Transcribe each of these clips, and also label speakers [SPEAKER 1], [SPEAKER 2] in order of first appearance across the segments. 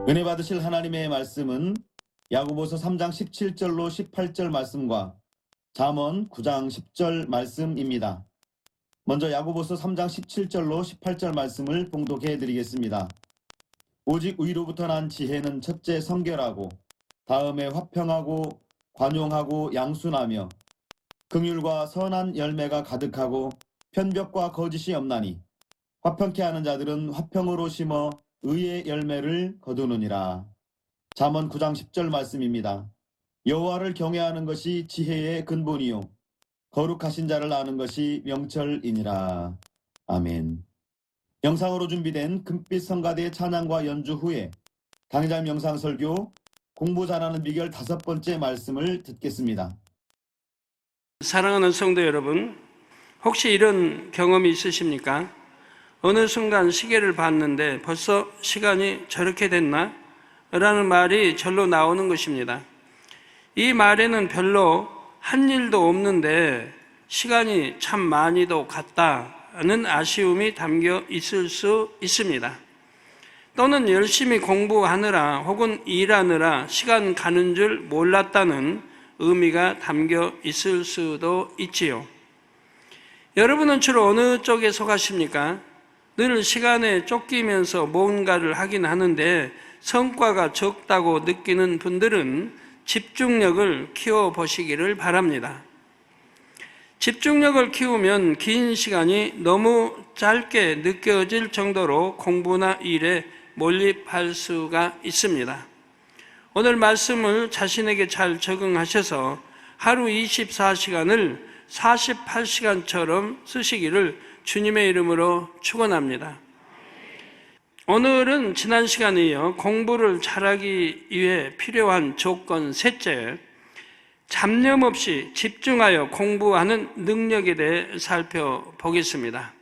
[SPEAKER 1] 은혜 받으실 하나님의 말씀은 야고보서 3장 17절로 18절 말씀과 잠언 9장 10절 말씀입니다. 먼저 야고보서 3장 17절로 18절 말씀을 봉독해 드리겠습니다. 오직 위로부터 난 지혜는 첫째 성결하고 다음에 화평하고 관용하고 양순하며 긍휼과 선한 열매가 가득하고 편벽과 거짓이 없나니 화평케 하는 자들은 화평으로 심어 의의 열매를 거두느니라. 잠언 9장 10절 말씀입니다. 여호와를 경외하는 것이 지혜의 근본이요 거룩하신 자를 아는 것이 명철이니라. 아멘. 영상으로 준비된 금빛 성가대 찬양과 연주 후에 강의자님 영상 설교 공부 잘하는 비결 5번째 말씀을 듣겠습니다.
[SPEAKER 2] 사랑하는 성도 여러분, 혹시 이런 경험이 있으십니까? 어느 순간 시계를 봤는데 벌써 시간이 저렇게 됐나? 라는 말이 절로 나오는 것입니다. 이 말에는 별로 한 일도 없는데 시간이 참 많이도 갔다는 아쉬움이 담겨 있을 수 있습니다. 또는 열심히 공부하느라 혹은 일하느라 시간 가는 줄 몰랐다는 의미가 담겨 있을 수도 있지요. 여러분은 주로 어느 쪽에 속하십니까? 늘 시간에 쫓기면서 뭔가를 하긴 하는데 성과가 적다고 느끼는 분들은 집중력을 키워보시기를 바랍니다. 집중력을 키우면 긴 시간이 너무 짧게 느껴질 정도로 공부나 일에 몰입할 수가 있습니다. 오늘 말씀을 자신에게 잘 적응하셔서 하루 24시간을 48시간처럼 쓰시기를 주님의 이름으로 축원합니다. 오늘은 지난 시간에 이어 공부를 잘하기 위해 필요한 조건 셋째, 잡념 없이 집중하여 공부하는 능력에 대해 살펴보겠습니다.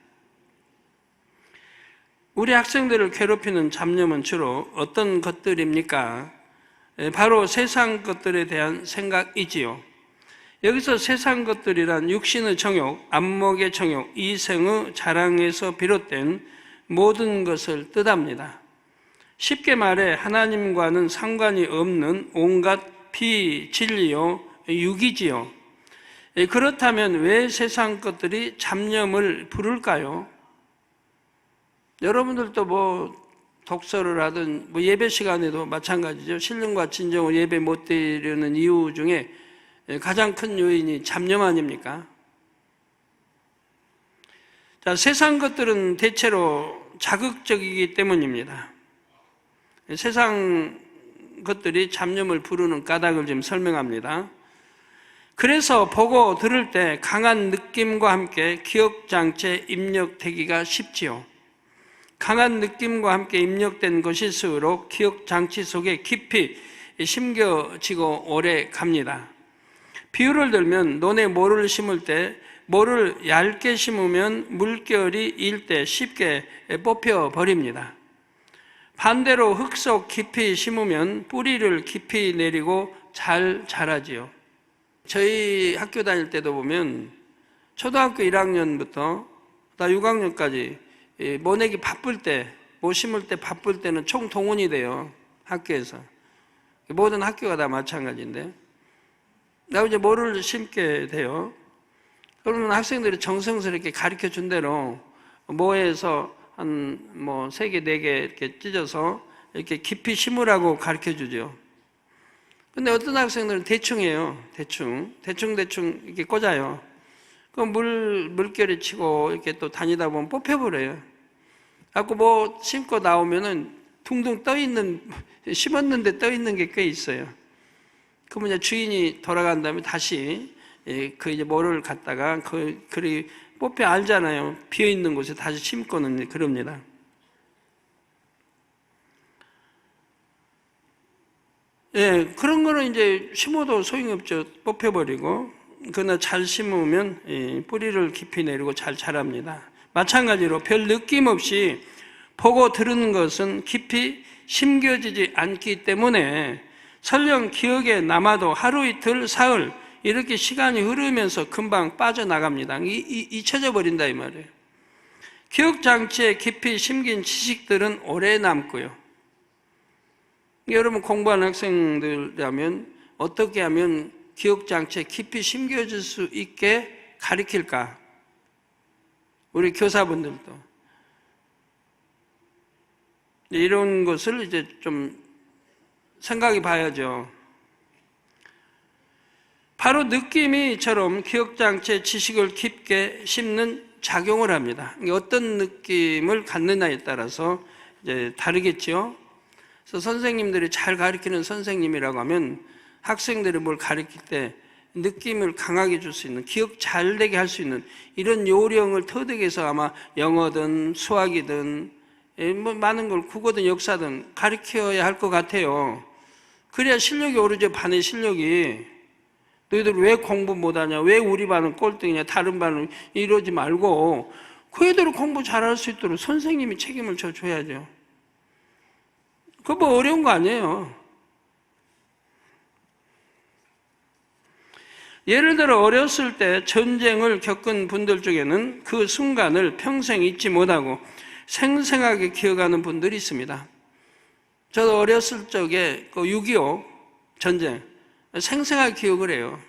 [SPEAKER 2] 우리 학생들을 괴롭히는 잡념은 주로 어떤 것들입니까? 바로 세상 것들에 대한 생각이지요. 여기서 세상 것들이란 육신의 정욕, 안목의 정욕, 이생의 자랑에서 비롯된 모든 것을 뜻합니다. 쉽게 말해 하나님과는 상관이 없는 온갖 비진리요, 육이지요. 그렇다면 왜 세상 것들이 잡념을 부를까요? 여러분들도 독서를 하든 예배 시간에도 마찬가지죠. 신령과 진정으로 예배 못 드리는 이유 중에 가장 큰 요인이 잡념 아닙니까? 자, 세상 것들은 대체로 자극적이기 때문입니다. 세상 것들이 잡념을 부르는 까닭을 좀 설명합니다. 그래서 보고 들을 때 강한 느낌과 함께 기억장치에 입력되기가 쉽지요. 강한 느낌과 함께 입력된 것일수록 기억장치 속에 깊이 심겨지고 오래 갑니다. 비유를 들면 논에 모를 심을 때 모를 얇게 심으면 물결이 일 때 쉽게 뽑혀버립니다. 반대로 흙 속 깊이 심으면 뿌리를 깊이 내리고 잘 자라지요. 저희 학교 다닐 때도 보면 초등학교 1학년부터 다 6학년까지 모내기 바쁠 때, 모 심을 때 바쁠 때는 총동원이 돼요. 학교에서. 모든 학교가 다 마찬가지인데 나 이제 뭐를 심게 돼요. 그러면 학생들이 정성스럽게 가르쳐 준 대로 모에서 한 3개, 4개 이렇게 찢어서 이렇게 깊이 심으라고 가르쳐 주죠. 근데 어떤 학생들은 대충 해요. 대충 이렇게 꽂아요. 그럼 물결이 치고 이렇게 또 다니다 보면 뽑혀버려요. 그래갖고 심고 나오면은 둥둥 떠있는, 심었는데 떠있는 게 꽤 있어요. 그러면 이제 주인이 돌아간 다음에 다시 그 이제 모를 갖다가 그리 뽑혀 알잖아요. 비어 있는 곳에 다시 심고는 그럽니다. 예, 그런 거는 이제 심어도 소용없죠. 뽑혀버리고. 그러나 잘 심으면 뿌리를 깊이 내리고 잘 자랍니다. 마찬가지로 별 느낌 없이 보고 들은 것은 깊이 심겨지지 않기 때문에 설령 기억에 남아도 하루 이틀 사흘 이렇게 시간이 흐르면서 금방 빠져나갑니다. 잊혀져 버린다 이 말이에요. 기억장치에 깊이 심긴 지식들은 오래 남고요. 여러분 공부하는 학생들이라면 어떻게 하면 기억장치에 깊이 심겨질 수 있게 가르칠까? 우리 교사분들도 이런 것을 이제 좀 생각해 봐야죠. 바로 느낌이처럼 기억장치에 지식을 깊게 심는 작용을 합니다. 어떤 느낌을 갖느냐에 따라서 이제 다르겠죠. 그래서 선생님들이 잘 가르치는 선생님이라고 하면 학생들이 뭘 가르칠 때 느낌을 강하게 줄 수 있는, 기억 잘 되게 할 수 있는 이런 요령을 터득해서 아마 영어든 수학이든 뭐 많은 걸 국어든 역사든 가르쳐야 할 것 같아요. 그래야 실력이 오르죠. 반의 실력이. 너희들 왜 공부 못하냐, 왜 우리 반은 꼴등이냐, 다른 반은 이러지 말고 그 애들은 공부 잘할 수 있도록 선생님이 책임을 져줘야죠. 그거 뭐 어려운 거 아니에요. 예를 들어 어렸을 때 전쟁을 겪은 분들 중에는 그 순간을 평생 잊지 못하고 생생하게 기억하는 분들이 있습니다. 저도 어렸을 적에 그 6.25 전쟁 생생하게 기억을 해요.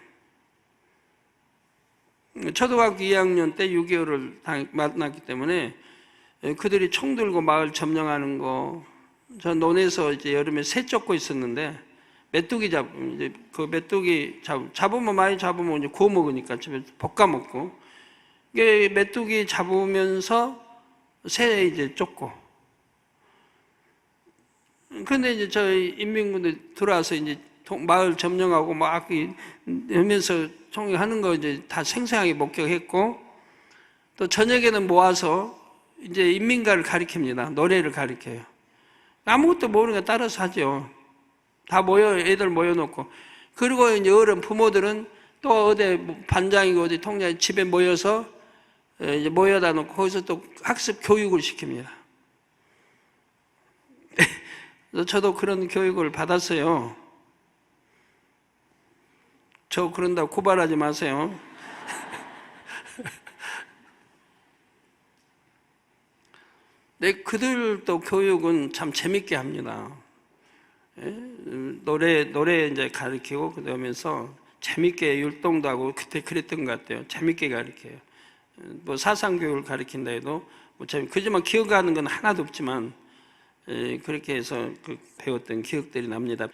[SPEAKER 2] 초등학교 2학년 때 6.25를 만났기 때문에 그들이 총 들고 마을 점령하는 거, 저 논에서 이제 여름에 새 쫓고 있었는데 메뚜기 이제 그 메뚜기 잡으면 많이 잡으면 이제 구워 먹으니까 집에 볶아 먹고, 이게 메뚜기 잡으면서 새 이제 쫓고. 근데 이제 저희 인민군들 들어와서 이제 마을 점령하고 막 하면서 총회하는 거 이제 다 생생하게 목격했고, 또 저녁에는 모아서 이제 인민가를 가르칩니다. 노래를 가르쳐요. 아무것도 모르니까 따라서 하죠. 다 애들 모여놓고. 그리고 이제 어른 부모들은 또 어디 반장이고 어디 통장 집에 모여서 이제 모여다 놓고 거기서 또 학습 교육을 시킵니다. 저도 그런 교육을 받았어요. 저 그런다고 고발하지 마세요. 근데 그들도 교육은 참 재밌게 합니다. 노래 이제 가르치고 그러면서 재밌게 율동도 하고 그때 그랬던 것 같아요. 재밌게 가르쳐요. 뭐 사상교육을 가르친다 해도 뭐 그지만 기억하는 건 하나도 없지만 그렇게 해서 배웠던 기억들이 납니다.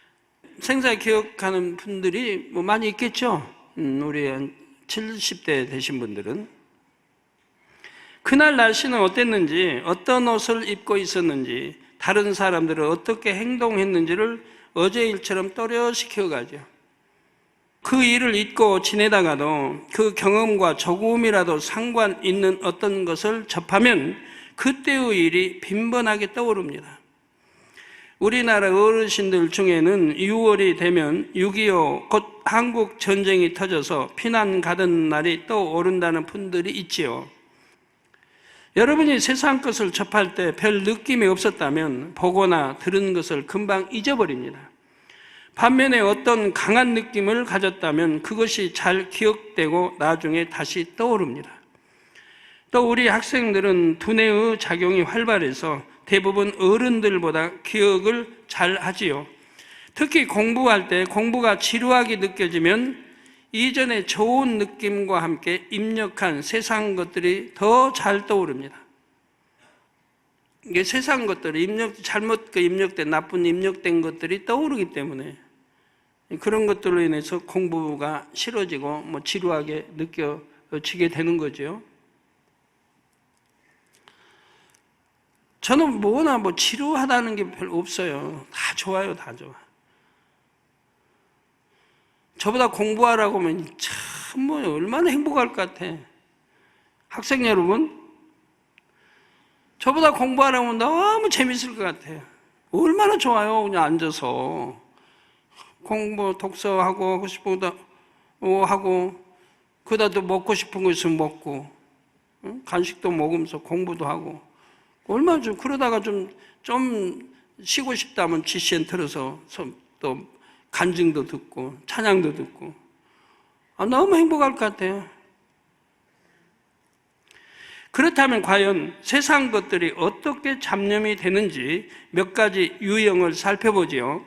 [SPEAKER 2] 생사 기억하는 분들이 뭐 많이 있겠죠. 우리 한 70대 되신 분들은 그날 날씨는 어땠는지, 어떤 옷을 입고 있었는지, 다른 사람들은 어떻게 행동했는지를 어제 일처럼 또렷이 기억하죠. 그 일을 잊고 지내다가도 그 경험과 조금이라도 상관 있는 어떤 것을 접하면 그때의 일이 빈번하게 떠오릅니다. 우리나라 어르신들 중에는 6월이 되면 6.25 곧 한국 전쟁이 터져서 피난 가던 날이 떠오른다는 분들이 있지요. 여러분이 세상 것을 접할 때 별 느낌이 없었다면 보거나 들은 것을 금방 잊어버립니다. 반면에 어떤 강한 느낌을 가졌다면 그것이 잘 기억되고 나중에 다시 떠오릅니다. 또 우리 학생들은 두뇌의 작용이 활발해서 대부분 어른들보다 기억을 잘 하지요. 특히 공부할 때 공부가 지루하게 느껴지면 이전에 좋은 느낌과 함께 입력한 세상 것들이 더 잘 떠오릅니다. 이게 세상 것들이 잘못 입력된, 나쁜 입력된 것들이 떠오르기 때문에 그런 것들로 인해서 공부가 싫어지고 뭐 지루하게 느껴지게 되는 거죠. 저는 뭐나 뭐 지루하다는 게 별로 없어요. 다 좋아요, 다 좋아. 저보다 공부하라고 하면 참 뭐 얼마나 행복할 것 같아. 학생 여러분, 저보다 공부하라고 하면 너무 재밌을 것 같아요. 얼마나 좋아요. 그냥 앉아서 공부, 독서하고 하고 싶은 거 하고, 그러다 또 먹고 싶은 거 있으면 먹고, 간식도 먹으면서 공부도 하고. 얼마나 좀 그러다가 좀 쉬고 싶다면 GCN 틀어서 또 간증도 듣고 찬양도 듣고 너무 행복할 것 같아요. 그렇다면 과연 세상 것들이 어떻게 잡념이 되는지 몇 가지 유형을 살펴보지요.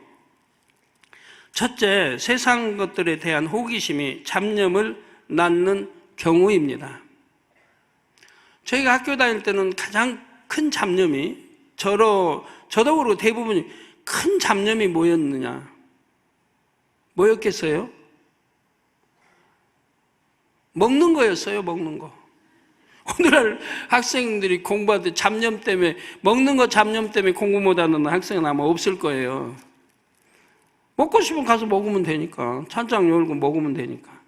[SPEAKER 2] 첫째, 세상 것들에 대한 호기심이 잡념을 낳는 경우입니다. 저희가 학교 다닐 때는 가장 큰 잡념이 저도 그렇고 대부분이 큰 잡념이 뭐였느냐? 뭐였겠어요? 먹는 거였어요, 먹는 거. 오늘날 학생들이 공부할 때 잡념 때문에, 먹는 거 잡념 때문에 공부 못하는 학생은 아마 없을 거예요. 먹고 싶으면 가서 먹으면 되니까. 찬장 열고 먹으면 되니까.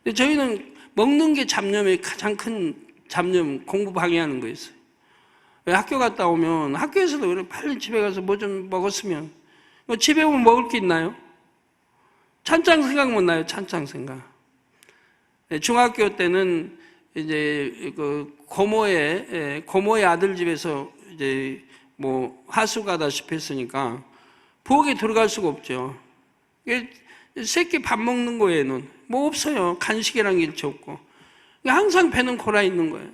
[SPEAKER 2] 근데 저희는 먹는 게 잡념의 가장 큰 잡념, 공부 방해하는 거였어요. 왜 학교 갔다 오면, 학교에서도 그래, 빨리 집에 가서 뭐 좀 먹었으면. 집에 오면 먹을 게 있나요? 찬장 생각만 나요, 찬장 생각. 중학교 때는 이제 그 고모의 아들 집에서 이제 뭐 하수 가다시피 했으니까 부엌에 들어갈 수가 없죠. 새끼 밥 먹는 거에는 뭐 없어요. 간식이란 게 일체 없고. 항상 배는 고라 있는 거예요.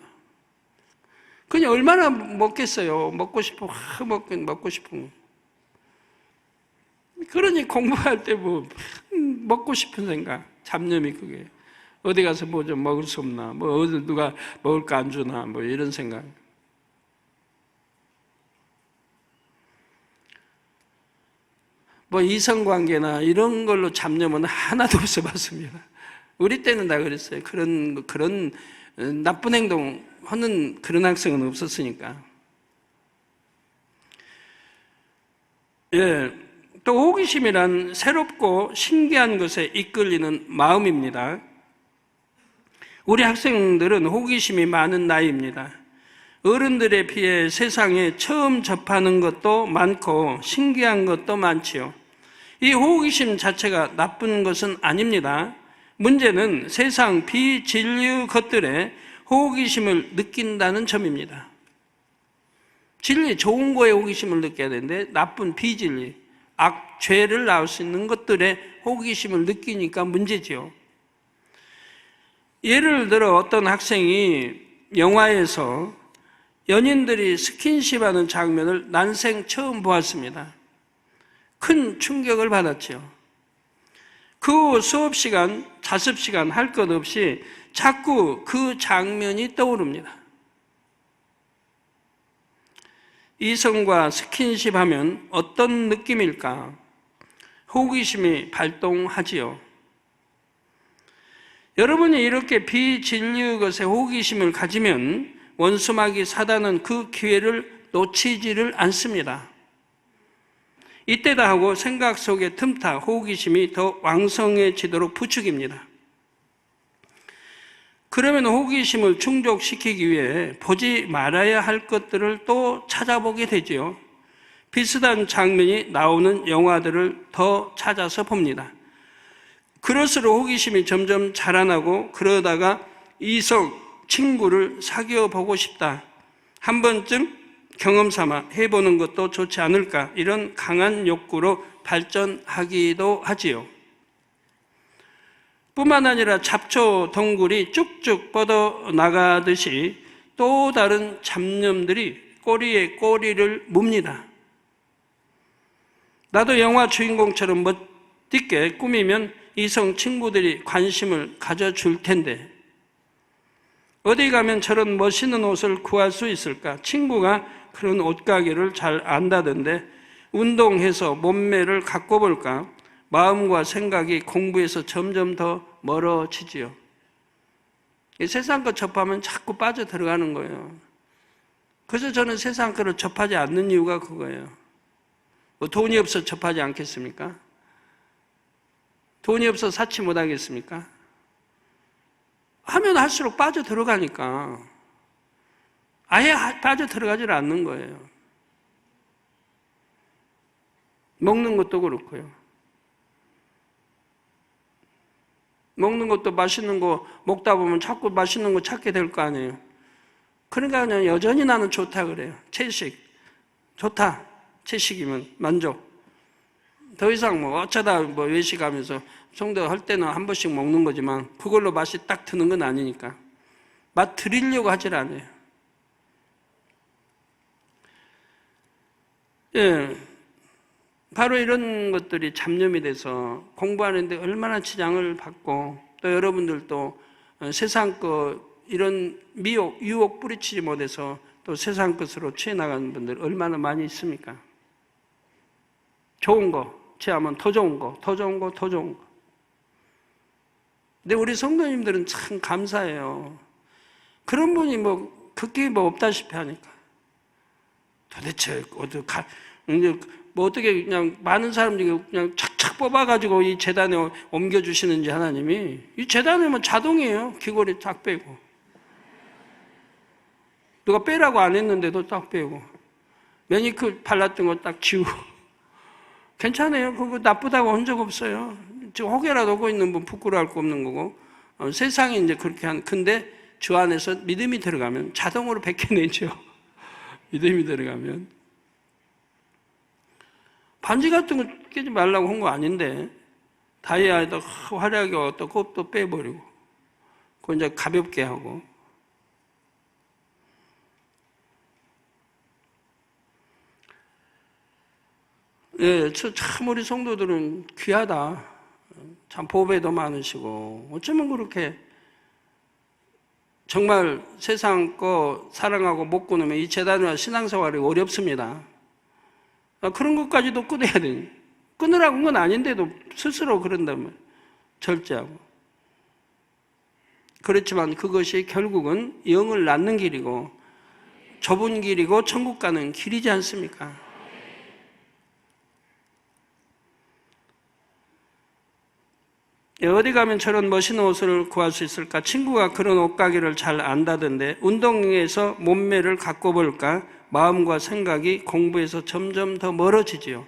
[SPEAKER 2] 그냥 얼마나 먹겠어요. 먹고 싶어, 먹고 싶은 거. 그러니 공부할 때 뭐 먹고 싶은 생각, 잡념이 그게. 어디 가서 뭐 좀 먹을 수 없나, 뭐 어디 누가 먹을 거 안 주나, 뭐 이런 생각. 뭐 이성관계나 이런 걸로 잡념은 하나도 없어봤습니다. 우리 때는 다 그랬어요. 그런 나쁜 행동 하는 그런 학생은 없었으니까. 예. 또 호기심이란 새롭고 신기한 것에 이끌리는 마음입니다. 우리 학생들은 호기심이 많은 나이입니다. 어른들에 비해 세상에 처음 접하는 것도 많고 신기한 것도 많지요. 이 호기심 자체가 나쁜 것은 아닙니다. 문제는 세상 비진리 것들에 호기심을 느낀다는 점입니다. 진리, 좋은 거에 호기심을 느껴야 되는데 나쁜 비진리, 죄를 낳을 수 있는 것들에 호기심을 느끼니까 문제지요. 예를 들어 어떤 학생이 영화에서 연인들이 스킨십하는 장면을 난생 처음 보았습니다. 큰 충격을 받았죠. 그 후 수업 시간, 자습 시간 할 것 없이 자꾸 그 장면이 떠오릅니다. 이성과 스킨십하면 어떤 느낌일까? 호기심이 발동하지요. 여러분이 이렇게 비진리의 것에 호기심을 가지면 원수마귀 사단은 그 기회를 놓치지를 않습니다. 이때다 하고 생각 속에 틈타 호기심이 더 왕성해지도록 부추깁니다. 그러면 호기심을 충족시키기 위해 보지 말아야 할 것들을 또 찾아보게 되지요. 비슷한 장면이 나오는 영화들을 더 찾아서 봅니다. 그럴수록 호기심이 점점 자라나고 그러다가 이성 친구를 사귀어 보고 싶다. 한 번쯤 경험 삼아 해보는 것도 좋지 않을까. 이런 강한 욕구로 발전하기도 하지요. 뿐만 아니라 잡초 덩굴이 쭉쭉 뻗어나가듯이 또 다른 잡념들이 꼬리에 꼬리를 뭅니다. 나도 영화 주인공처럼 멋있게 꾸미면 이성 친구들이 관심을 가져줄 텐데 어디 가면 저런 멋있는 옷을 구할 수 있을까? 친구가 그런 옷가게를 잘 안다던데 운동해서 몸매를 갖고 볼까? 마음과 생각이 공부에서 점점 더 멀어지지요. 세상 것 접하면 자꾸 빠져 들어가는 거예요. 그래서 저는 세상 것을 접하지 않는 이유가 그거예요. 뭐 돈이 없어 접하지 않겠습니까? 돈이 없어 사치 못하겠습니까? 하면 할수록 빠져 들어가니까 아예 빠져 들어가질 않는 거예요. 먹는 것도 그렇고요. 먹는 것도 맛있는 거 먹다 보면 자꾸 맛있는 거 찾게 될 거 아니에요. 그러니까 그냥 여전히 나는 좋다 그래요. 채식. 좋다. 채식이면 만족. 더 이상 뭐 어쩌다 뭐 외식하면서 성도 할 때는 한 번씩 먹는 거지만 그걸로 맛이 딱 드는 건 아니니까 맛 들이려고 하질 않아요. 예. 바로 이런 것들이 잡념이 돼서 공부하는데 얼마나 지장을 받고, 또 여러분들도 세상 것 이런 미혹, 유혹 뿌리치지 못해서 또 세상 것으로 취해 나가는 분들 얼마나 많이 있습니까? 좋은 거 취하면 더 좋은 거, 더 좋은 거, 더 좋은 거. 근데 우리 성도님들은 참 감사해요. 그런 분이 뭐 극히 뭐 없다시피 하니까. 도대체 이제 뭐 어떻게 그냥 많은 사람들이 그냥 착착 뽑아가지고 이 재단에 옮겨주시는지, 하나님이. 이 재단에 뭐 자동이에요. 귀걸이 딱 빼고. 누가 빼라고 안 했는데도 딱 빼고. 매니큐어 발랐던 거 딱 지우고. 괜찮아요. 그거 나쁘다고 한 적 없어요. 지금 혹여라도 하고 있는 분 부끄러워할 거 없는 거고. 세상이 이제 그렇게 근데 주 안에서 믿음이 들어가면 자동으로 벗겨내죠. 믿음이 들어가면. 반지 같은 거 끼지 말라고 한 거 아닌데, 다이아에다 화려하게 어떤 kop도 빼버리고, 그거 이제 가볍게 하고. 예, 참 우리 성도들은 귀하다. 참 보배도 많으시고, 어쩌면 그렇게 정말 세상 거 사랑하고 못 끊으면 이 재단이나 신앙생활이 어렵습니다. 그런 것까지도 끊어야 되니. 끊으라고 한 건 아닌데도 스스로 그런다면 절제하고. 그렇지만 그것이 결국은 영을 낳는 길이고 좁은 길이고 천국 가는 길이지 않습니까? 어디 가면 저런 멋있는 옷을 구할 수 있을까? 친구가 그런 옷가게를 잘 안다던데, 운동에서 몸매를 갖고 볼까? 마음과 생각이 공부에서 점점 더 멀어지지요.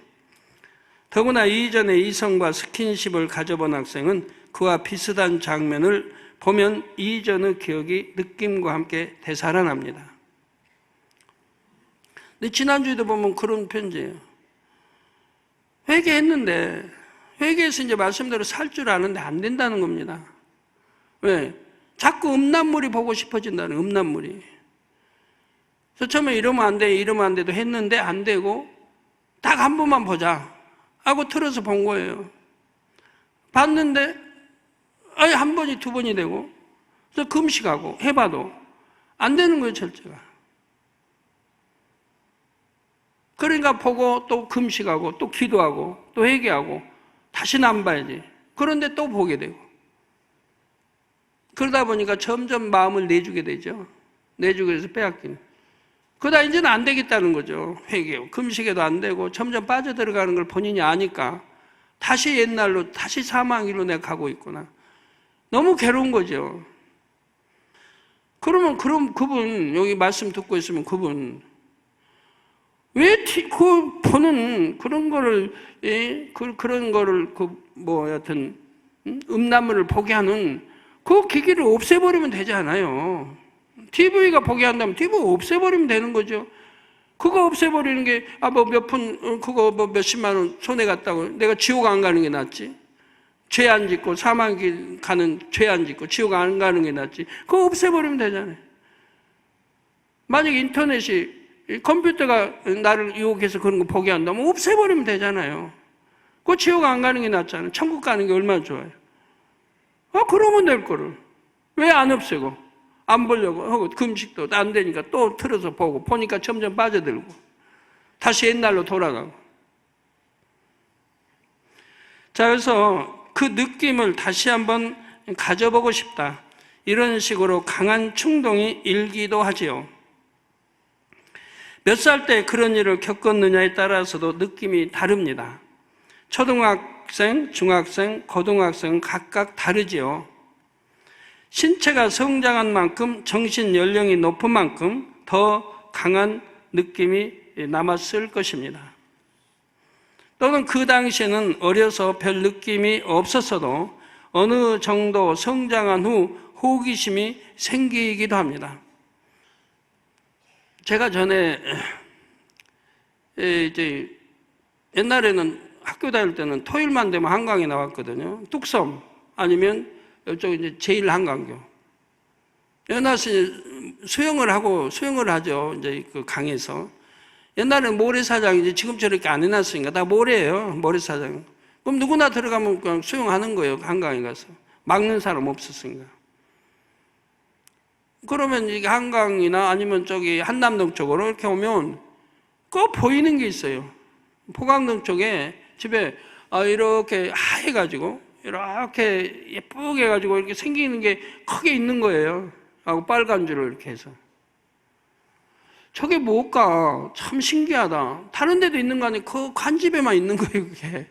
[SPEAKER 2] 더구나 이전에 이성과 스킨십을 가져본 학생은 그와 비슷한 장면을 보면 이전의 기억이 느낌과 함께 되살아납니다. 근데 지난주에도 보면 그런 편지예요. 회개했는데, 회개해서 이제 말씀대로 살 줄 아는데 안 된다는 겁니다. 왜? 자꾸 음란물이 보고 싶어진다는, 음란물이. 그래서 처음에 이러면 안 돼, 이러면 안 돼도 했는데 안 되고, 딱 한 번만 보자 하고 틀어서 본 거예요. 봤는데, 아예 한 번이 두 번이 되고, 그래서 금식하고 해봐도 안 되는 거예요, 절제가. 그러니까 보고 또 금식하고 또 기도하고 또 회개하고 다시는 안 봐야지. 그런데 또 보게 되고. 그러다 보니까 점점 마음을 내주게 되죠. 내주게 돼서 빼앗기는. 그러다 이제는 안 되겠다는 거죠. 회개하고 금식에도 안 되고 점점 빠져들어가는 걸 본인이 아니까 다시 옛날로, 다시 사망길로 내가 가고 있구나. 너무 괴로운 거죠. 그러면 그분, 여기 말씀 듣고 있으면 그분, 왜 그 보는 그런 거를, 예? 그런 거를 여하튼 음란물을 보게 하는 그 기기를 없애버리면 되지 않아요. TV가 보게 한다면 TV 없애버리면 되는 거죠. 그거 없애버리는 게 그거 몇십만 원 손해 갔다고 내가 지옥 안 가는 게 낫지. 죄 안 짓고 사망길 가는, 죄 안 짓고 지옥 안 가는 게 낫지. 그거 없애버리면 되잖아요. 만약에 인터넷이, 컴퓨터가 나를 유혹해서 그런 거 보게 한다면 없애버리면 되잖아요. 그 지옥 안 가는 게 낫잖아요. 천국 가는 게 얼마나 좋아요. 그러면 될 거를. 왜 안 없애고? 안 보려고 하고 금식도 안 되니까 또 틀어서 보고, 보니까 점점 빠져들고 다시 옛날로 돌아가고. 자, 그래서 그 느낌을 다시 한번 가져보고 싶다. 이런 식으로 강한 충동이 일기도 하지요. 몇 살 때 그런 일을 겪었느냐에 따라서도 느낌이 다릅니다. 초등학생, 중학생, 고등학생은 각각 다르지요. 신체가 성장한 만큼, 정신 연령이 높은 만큼 더 강한 느낌이 남았을 것입니다. 또는 그 당시에는 어려서 별 느낌이 없었어도 어느 정도 성장한 후 호기심이 생기기도 합니다. 제가 전에 이제 옛날에는 학교 다닐 때는 토요일만 되면 한강에 나왔거든요. 뚝섬 아니면 이쪽 이제 제1한강교. 연하시 수영을 하죠. 이제 그 강에서 옛날에는 모래사장이지 지금처럼 이렇게 안 해놨으니까 다 모래예요. 모래사장. 그럼 누구나 들어가면 그냥 수영하는 거예요. 한강에 가서. 막는 사람 없었으니까. 그러면 이게 한강이나 아니면 저기 한남동 쪽으로 이렇게 오면 꼭 보이는 게 있어요. 포강동 쪽에 집에 이렇게 하얘가지고 이렇게 예쁘게 해가지고 이렇게 생기는 게 크게 있는 거예요. 하고 빨간 줄을 이렇게 해서. 저게 뭘까? 참 신기하다. 다른 데도 있는 거 아니에요? 그 관집에만 있는 거예요, 그게.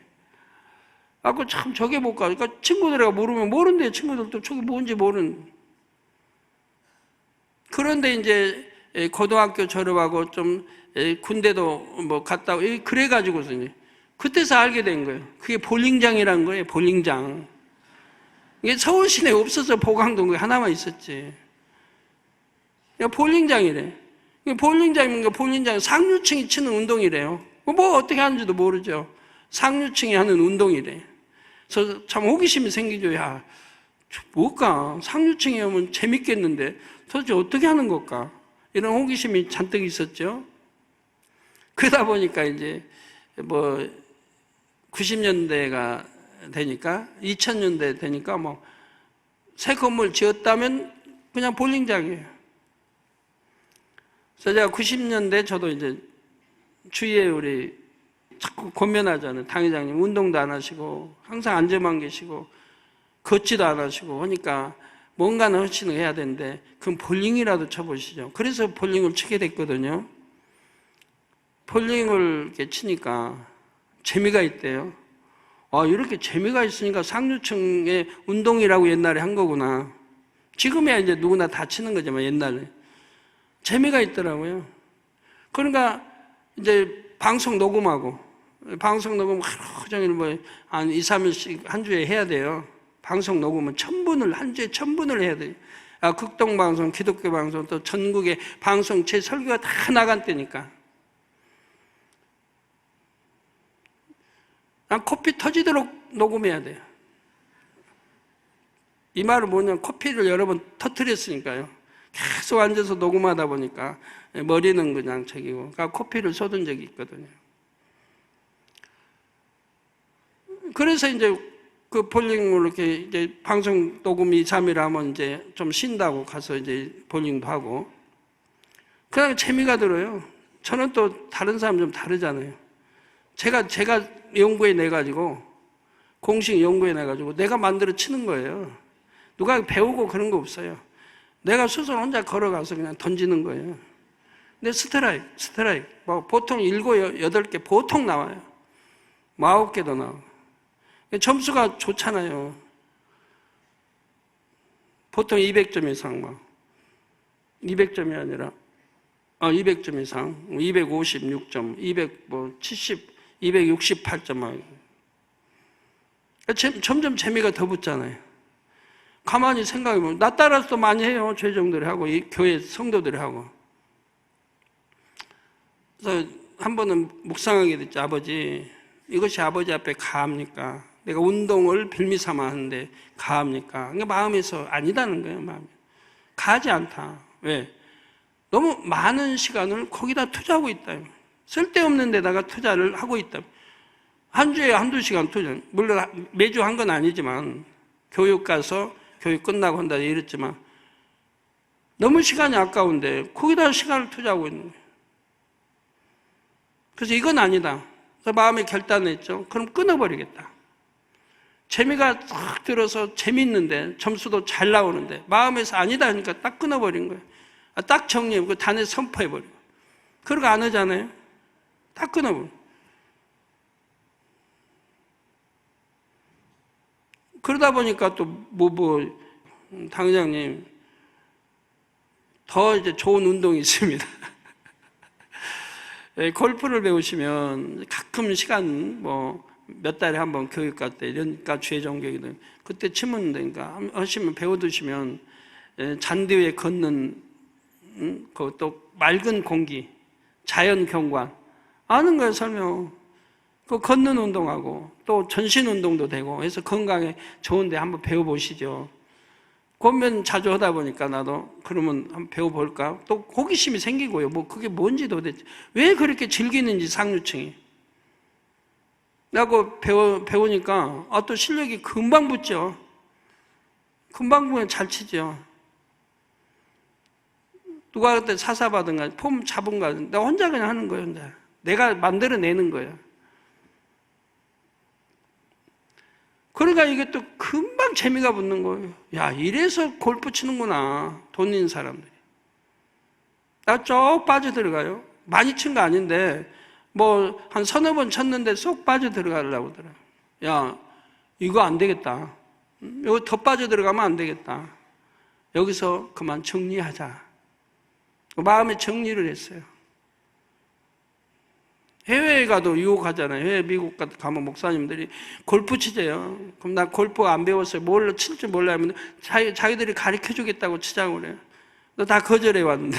[SPEAKER 2] 참 저게 뭘까? 그러니까 친구들이 모르면 모른대요. 친구들도 저게 뭔지 모르는. 그런데 이제 고등학교 졸업하고 좀 군대도 뭐 갔다 오고 그래가지고서 이제 그때서 알게 된 거예요. 그게 볼링장이라는 거예요. 볼링장. 이게 서울 시내에 없어서 보강동에 하나만 있었지. 볼링장이래. 볼링장이니까 볼링장 상류층이 치는 운동이래요. 뭐 어떻게 하는지도 모르죠. 상류층이 하는 운동이래. 그래서 참 호기심이 생기죠. 야, 뭘까? 상류층이 하면 재밌겠는데 도대체 어떻게 하는 걸까? 이런 호기심이 잔뜩 있었죠. 그러다 보니까 이제 뭐 90년대가 되니까 2000년대 되니까 뭐 새 건물 지었다면 그냥 볼링장이에요. 그래서 제가 90년대 저도 이제 주위에 우리 자꾸 권면하잖아요. 당 회장님 운동도 안 하시고 항상 앉아만 계시고 걷지도 안 하시고 하니까 뭔가는 훨씬 해야 되는데 그럼 볼링이라도 쳐보시죠. 그래서 볼링을 치게 됐거든요. 볼링을 이렇게 치니까 재미가 있대요. 이렇게 재미가 있으니까 상류층의 운동이라고 옛날에 한 거구나. 지금이야 이제 누구나 다 치는 거지만 옛날에 재미가 있더라고요. 그러니까 이제 방송 녹음하고 방송 녹음 하루 종일 한 2, 3일씩 한 주에 해야 돼요. 방송 녹음은 한 주에 1000분을 해야 돼요. 극동방송, 기독교 방송, 또 전국의 방송 제 설교가 다 나간 때니까. 코피 터지도록 녹음해야 돼요. 이 말은 뭐냐면 코피를 여러 번 터뜨렸으니까요. 계속 앉아서 녹음하다 보니까 머리는 그냥 저기고, 그러니까 코피를 쏟은 적이 있거든요. 그래서 이제 그 볼링을 이렇게 이제 방송 녹음 2, 3일 하면 이제 좀 쉰다고 가서 이제 볼링도 하고, 그다음에 재미가 들어요. 저는 또 다른 사람 좀 다르잖아요. 제가 연구해 내가지고, 공식 연구해 내가지고 내가 만들어 치는 거예요. 누가 배우고 그런 거 없어요. 내가 스스로 혼자 걸어가서 그냥 던지는 거예요. 근데 스트라이크. 보통 7, 8개 보통 나와요. 9개도 나와요. 점수가 좋잖아요. 보통 200점 이상 200점이 아니라 200점 이상, 256점, 270, 268점. 점점 재미가 더 붙잖아요. 가만히 생각해보면 나 따라서도 많이 해요. 죄종들이 하고 이 교회 성도들이 하고. 그래서 한 번은 묵상하게 됐죠. 아버지, 이것이 아버지 앞에 가합니까? 내가 운동을 빌미 삼아 하는데 가합니까? 그러니까 마음에서 아니다는 거예요. 마음이 가지 않다. 왜? 너무 많은 시간을 거기다 투자하고 있다. 쓸데없는 데다가 투자를 하고 있다. 한 주에 한두 시간 투자. 물론 매주 한 건 아니지만 교육 가서 교육 끝나고 한다 이랬지만 너무 시간이 아까운데 거기다 시간을 투자하고 있는 거예요. 그래서 이건 아니다. 그래서 마음에 결단했죠. 그럼 끊어버리겠다. 재미가 딱 들어서 재밌는데 점수도 잘 나오는데 마음에서 아니다 하니까 딱 끊어버린 거예요. 딱 정리하고 단에 선포해버리고. 그러고 안 하잖아요. 딱 끊어버려. 그러다 보니까 또 당장님 더 이제 좋은 운동이 있습니다. 골프를 배우시면 가끔 시간 몇 달에 한 번 교육과 때 이러니까 주회종 교육이든 그때 치면 되니까 하시면 배워두시면 잔디 위에 걷는 또 맑은 공기, 자연 경관 아는 거예요. 설명. 그 걷는 운동하고 또 전신 운동도 되고 해서 건강에 좋은데 한번 배워보시죠. 권면 자주 하다 보니까 나도 그러면 한번 배워볼까? 또 호기심이 생기고요. 뭐 그게 뭔지 도대체 왜 그렇게 즐기는지 상류층이. 라고 배우니까 또 실력이 금방 붙죠. 금방 보면 잘 치죠. 누가 그때 사사받은가 폼 잡은가 나 혼자 그냥 하는 거예요. 혼자. 내가 만들어내는 거예요. 그러니까 이게 또 금방 재미가 붙는 거예요. 야, 이래서 골프 치는구나. 돈 있는 사람들이. 나 쭉 빠져들어가요. 많이 친 거 아닌데 뭐 한 서너 번 쳤는데 쏙 빠져들어가려고 하더라. 야, 이거 안 되겠다. 이거 더 빠져들어가면 안 되겠다. 여기서 그만 정리하자. 마음에 정리를 했어요. 해외에 가도 유혹하잖아요. 해외 미국 가면 목사님들이 골프 치재요. 그럼 나 골프 안 배웠어요. 뭘로 칠 줄 몰라요. 하면 자기들이 가르쳐 주겠다고 치자고 그래요. 너 다 거절해 왔는데.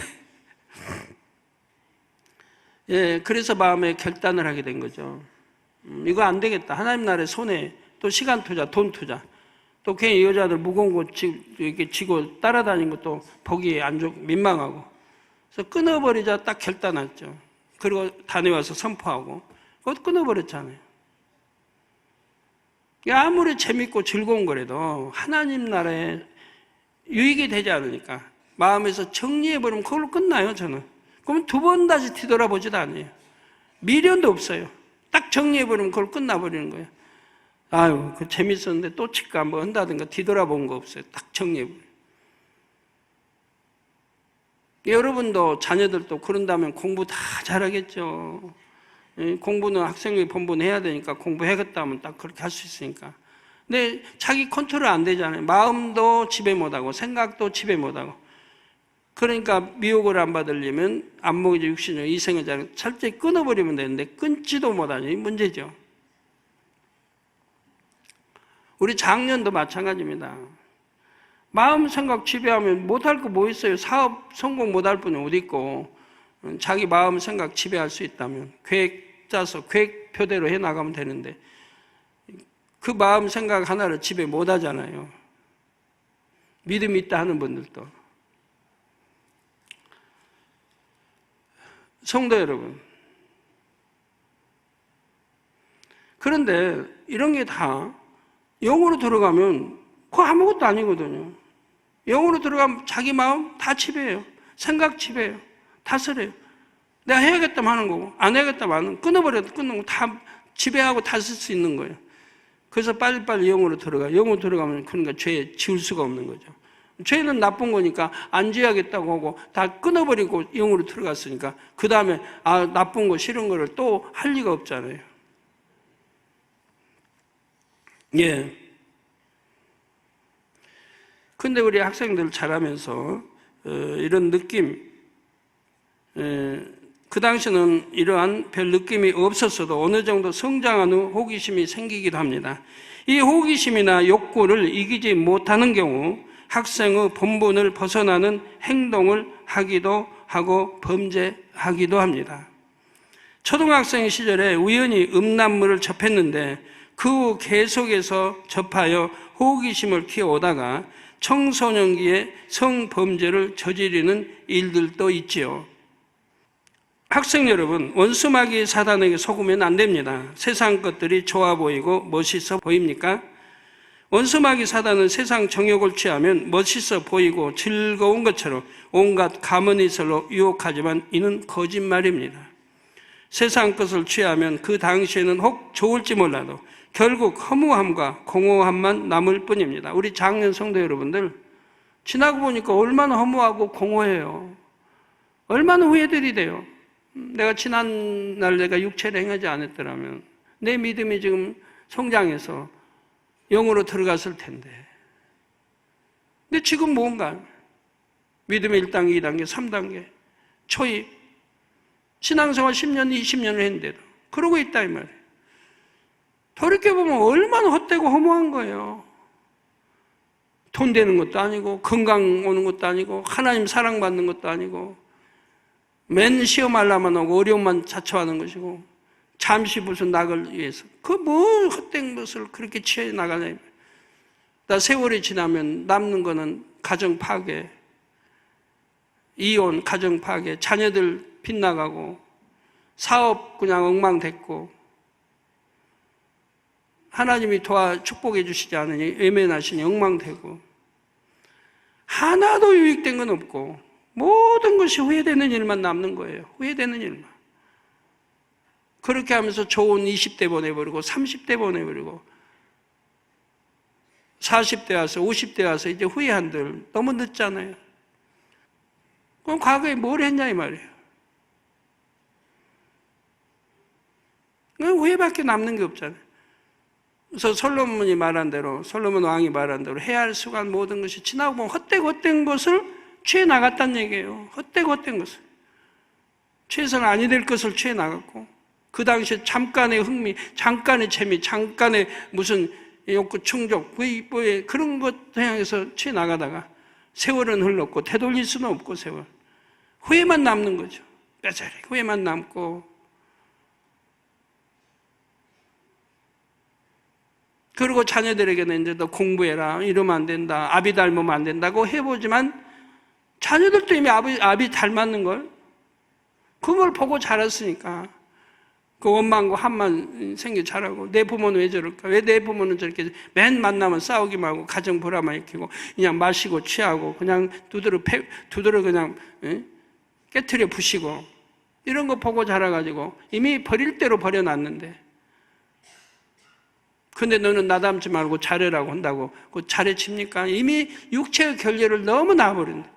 [SPEAKER 2] 예, 그래서 마음에 결단을 하게 된 거죠. 이거 안 되겠다. 하나님 나라의 손해, 또 시간 투자, 돈 투자. 또 괜히 여자들 무거운 거 이렇게 지고 따라다니는 것도 보기 안 좋고 민망하고. 그래서 끊어버리자 딱 결단했죠. 그리고 다녀와서 선포하고 그것도 끊어버렸잖아요. 아무리 재밌고 즐거운 거라도 하나님 나라에 유익이 되지 않으니까 마음에서 정리해버리면 그걸로 끝나요. 저는. 그럼 두 번 다시 뒤돌아보지도 않아요. 미련도 없어요. 딱 정리해버리면 그걸 끝나버리는 거예요. 아유, 그 재밌었는데 또 칠까 뭐 한다든가 뒤돌아본 거 없어요. 딱 정리해버려요. 여러분도 자녀들도 그런다면 공부 다 잘하겠죠. 공부는 학생의 본분 해야 되니까 공부해야겠다 하면 딱 그렇게 할 수 있으니까. 근데 자기 컨트롤 안 되잖아요. 마음도 지배 못하고 생각도 지배 못하고. 그러니까 미혹을 안 받으려면 안목이죠, 육신이죠, 이생을 철저히 끊어버리면 되는데 끊지도 못하니 문제죠. 우리 장년도 마찬가지입니다. 마음 생각 지배하면 못할 거 뭐 있어요? 사업 성공 못할 분이 어디 있고 자기 마음 생각 지배할 수 있다면 계획 짜서 계획표대로 해나가면 되는데 그 마음 생각 하나를 지배 못하잖아요. 믿음이 있다 하는 분들도. 성도 여러분, 그런데 이런 게 다 영으로 들어가면 그거 아무것도 아니거든요. 영으로 들어가면 자기 마음 다 지배해요. 생각 지배해요. 다스려요. 내가 해야겠다면 하는 거고 안 해야겠다면 하는 끊어버려도 끊는 거 다 지배하고 다쓸 수 있는 거예요. 그래서 빨리빨리 영으로 들어가요. 영으로 들어가면 그러니까 죄 지울 수가 없는 거죠. 죄는 나쁜 거니까 안 지어야겠다고 하고 다 끊어버리고 영으로 들어갔으니까 그 다음에 나쁜 거 싫은 거를 또 할 리가 없잖아요. 예. 근데 우리 학생들 잘하면서 이런 느낌, 그 당시는 이러한 별 느낌이 없었어도 어느 정도 성장한 후 호기심이 생기기도 합니다. 이 호기심이나 욕구를 이기지 못하는 경우 학생의 본분을 벗어나는 행동을 하기도 하고 범죄하기도 합니다. 초등학생 시절에 우연히 음란물을 접했는데 그 후 계속해서 접하여 호기심을 키워오다가 청소년기에 성범죄를 저지르는 일들도 있지요. 학생 여러분, 원수마귀 사단에게 속으면 안 됩니다. 세상 것들이 좋아 보이고 멋있어 보입니까? 원수마귀 사단은 세상 정욕을 취하면 멋있어 보이고 즐거운 것처럼 온갖 가문이설로 유혹하지만 이는 거짓말입니다. 세상 것을 취하면 그 당시에는 혹 좋을지 몰라도 결국 허무함과 공허함만 남을 뿐입니다. 우리 장년 성도 여러분들, 지나고 보니까 얼마나 허무하고 공허해요. 얼마나 후회들이 돼요. 내가 지난날 내가 육체를 행하지 않았더라면 내 믿음이 지금 성장해서 영으로 들어갔을 텐데. 근데 지금 뭔가 믿음의 1단계, 2단계, 3단계 초입 신앙생활 10년, 20년을 했는데도 그러고 있다 이 말이에요. 돌이켜보면 얼마나 헛되고 허무한 거예요. 돈 되는 것도 아니고 건강 오는 것도 아니고 하나님 사랑받는 것도 아니고 맨 시험하려면 오고 어려움만 자초하는 것이고 잠시 무슨 낙을 위해서 그 뭐 헛된 것을 그렇게 취해 나가냐. 세월이 지나면 남는 거는 가정 파괴, 이혼, 가정 파괴, 자녀들 빗나가고, 사업 그냥 엉망됐고, 하나님이 축복해 주시지 않으니 외면하시니 엉망되고, 하나도 유익된 건 없고, 모든 것이 후회되는 일만 남는 거예요. 후회되는 일만. 그렇게 하면서 좋은 20대 보내버리고, 30대 보내버리고, 40대 와서, 50대 와서 이제 후회한들 너무 늦잖아요. 그럼 과거에 뭘 했냐 이 말이에요. 후회밖에 남는 게 없잖아요. 그래서 솔로몬이 말한 대로, 솔로몬 왕이 말한 대로 해야 할 수간 모든 것이 지나고 보면 헛되고 것을 취해 나갔다는 얘기예요. 헛되고 것을. 취해서는 아니 될 것을 취해 나갔고, 그 당시에 잠깐의 흥미, 잠깐의 재미, 잠깐의 무슨 욕구 충족, 그런 것 향해서 취해 나가다가 세월은 흘렀고, 되돌릴 수는 없고, 세월. 후회만 남는 거죠. 뼈저리 후회만 남고, 그리고 자녀들에게는 이제 너 공부해라, 이러면 안 된다, 아비 닮으면 안 된다고 해보지만 자녀들도 이미 아비 닮았는 걸, 그걸 보고 자랐으니까 그 원망과 한만 생겨 자라고, 내 부모는 왜 저럴까? 왜 내 부모는 저렇게 맨 만나면 싸우기만 하고 가정 불화만 일으키고 그냥 마시고 취하고 그냥 두드러 그냥 깨트려 부시고, 이런 거 보고 자라가지고 이미 버릴 대로 버려놨는데, 근데 너는 나 닮지 말고 잘해라고 한다고 그 잘해칩니까? 이미 육체의 결례를 너무 낳아버린다.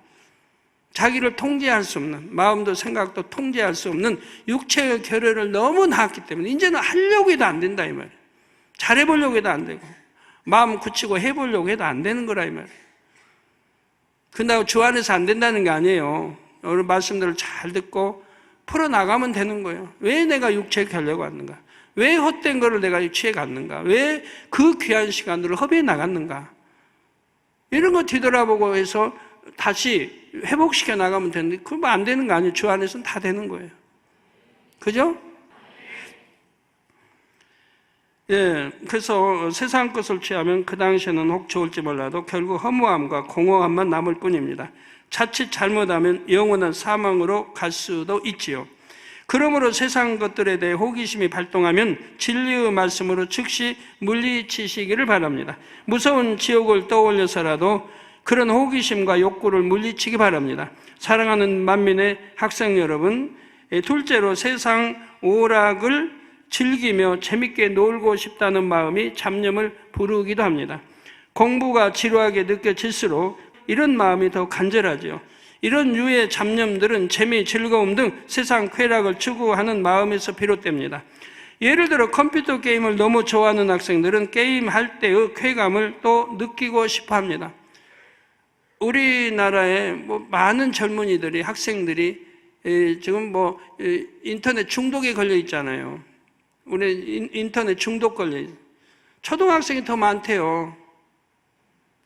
[SPEAKER 2] 자기를 통제할 수 없는, 마음도 생각도 통제할 수 없는 육체의 결례를 너무 낳았기 때문에 이제는 하려고 해도 안 된다 이 말이에요. 잘해보려고 해도 안 되고, 마음 굳히고 해보려고 해도 안 되는 거라 이 말이에요. 근데 주 안에서 안 된다는 게 아니에요. 오늘 말씀들을 잘 듣고 풀어나가면 되는 거예요. 왜 내가 육체의 결례가 왔는가? 왜 헛된 거를 내가 취해 갔는가? 왜 그 귀한 시간들을 허비해 나갔는가? 이런 거 뒤돌아보고 해서 다시 회복시켜 나가면 되는데, 그거 안 되는 거 아니에요. 주 안에서는 다 되는 거예요. 그죠? 예, 그래서 세상 것을 취하면 그 당시에는 혹 좋을지 몰라도 결국 허무함과 공허함만 남을 뿐입니다. 자칫 잘못하면 영원한 사망으로 갈 수도 있지요. 그러므로 세상 것들에 대해 호기심이 발동하면 진리의 말씀으로 즉시 물리치시기를 바랍니다. 무서운 지옥을 떠올려서라도 그런 호기심과 욕구를 물리치기 바랍니다. 사랑하는 만민의 학생 여러분, 둘째로 세상 오락을 즐기며 재밌게 놀고 싶다는 마음이 잡념을 부르기도 합니다. 공부가 지루하게 느껴질수록 이런 마음이 더 간절하지요. 이런 유의 잡념들은 재미, 즐거움 등 세상 쾌락을 추구하는 마음에서 비롯됩니다. 예를 들어 컴퓨터 게임을 너무 좋아하는 학생들은 게임할 때의 쾌감을 또 느끼고 싶어 합니다. 우리나라에 많은 젊은이들이, 학생들이 지금 인터넷 중독에 걸려 있잖아요. 우리 인터넷 중독 걸려 있어요. 초등학생이 더 많대요.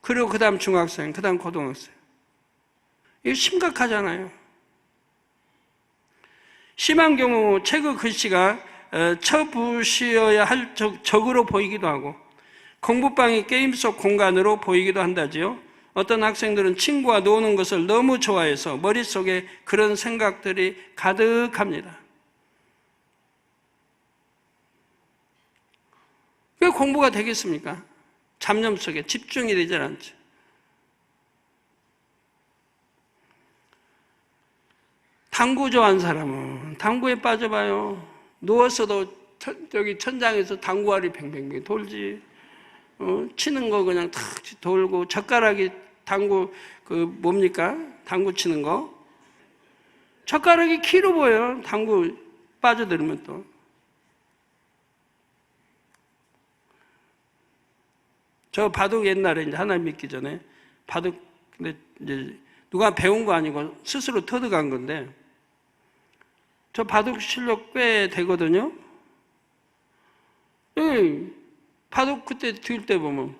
[SPEAKER 2] 그리고 그 다음 중학생, 그 다음 고등학생. 이거 심각하잖아요. 심한 경우 책의 글씨가 쳐부시어야 할 적으로 보이기도 하고, 공부방이 게임 속 공간으로 보이기도 한다지요. 어떤 학생들은 친구와 노는 것을 너무 좋아해서 머릿속에 그런 생각들이 가득합니다. 왜 공부가 되겠습니까? 잡념 속에 집중이 되질 않죠. 당구 좋아하는 사람은 당구에 빠져봐요. 누웠어도 저기 천장에서 당구알이 뱅뱅뱅 돌지. 치는 거 그냥 탁 돌고, 젓가락이 당구 뭡니까? 당구 치는 거. 젓가락이 키로 보여요. 당구 빠져들면 또. 저 바둑 옛날에 이제 하나님 믿기 전에 바둑, 근데 이제 누가 배운 거 아니고 스스로 터득한 건데, 저 바둑 실력 꽤 되거든요. 바둑 그때 들 때 보면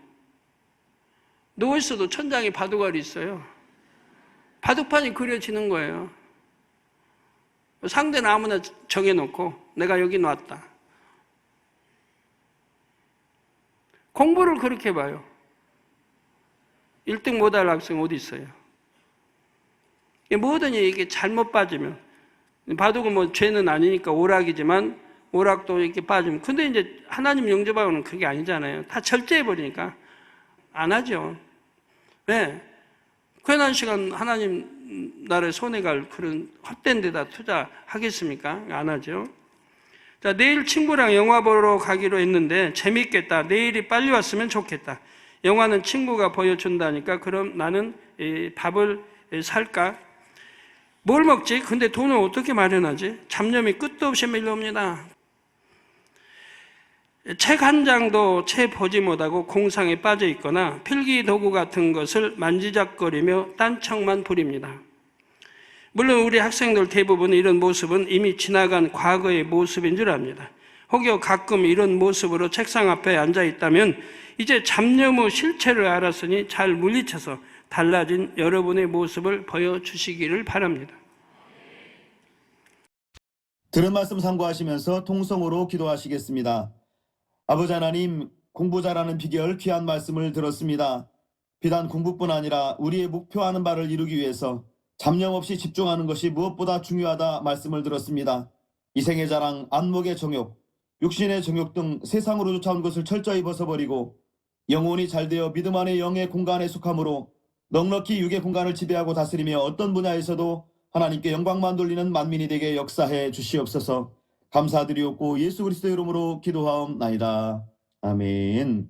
[SPEAKER 2] 누워있어도 천장에 바둑알이 있어요. 바둑판이 그려지는 거예요. 상대는 아무나 정해놓고 내가 여기 놨다. 공부를 그렇게 봐요. 1등 못할 학생 어디 있어요? 뭐든지 이게 잘못 빠지면, 바둑은 뭐 죄는 아니니까 오락이지만 오락도 이렇게 빠지면, 근데 이제 하나님 영접하고는 그게 아니잖아요. 다 절제해버리니까 안 하죠. 왜? 괜한 시간 하나님 나라에 손해갈 그런 헛된 데다 투자하겠습니까? 안 하죠. 자, 내일 친구랑 영화 보러 가기로 했는데 재밌겠다. 내일이 빨리 왔으면 좋겠다. 영화는 친구가 보여준다니까 그럼 나는 밥을 살까? 뭘 먹지? 근데 돈을 어떻게 마련하지? 잡념이 끝도 없이 밀려옵니다. 책 한 장도 채 보지 못하고 공상에 빠져 있거나 필기 도구 같은 것을 만지작거리며 딴청만 부립니다. 물론 우리 학생들 대부분 이런 모습은 이미 지나간 과거의 모습인 줄 압니다. 혹여 가끔 이런 모습으로 책상 앞에 앉아 있다면 이제 잡념의 실체를 알았으니 잘 물리쳐서 달라진 여러분의 모습을 보여주시기를 바랍니다.
[SPEAKER 1] 들은 말씀 상고하시면서 통성으로 기도하시겠습니다. 아버지 하나님, 공부 잘하는 비결 귀한 말씀을 들었습니다. 비단 공부뿐 아니라 우리의 목표하는 바를 이루기 위해서 잡념 없이 집중하는 것이 무엇보다 중요하다 말씀을 들었습니다. 이생의 자랑, 안목의 정욕, 육신의 정욕 등 세상으로 쫓아온 것을 철저히 벗어버리고 영혼이 잘되어 믿음 안의 영의 공간에 속함으로 넉넉히 육의 공간을 지배하고 다스리며 어떤 분야에서도 하나님께 영광만 돌리는 만민이 되게 역사해 주시옵소서. 감사드리옵고 예수 그리스도의 이름으로 기도하옵나이다. 아멘.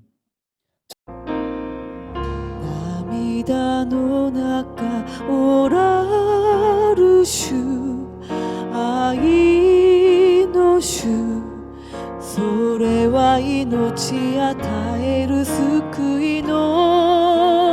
[SPEAKER 3] 涙の中おらる主愛の主それは命与える救いの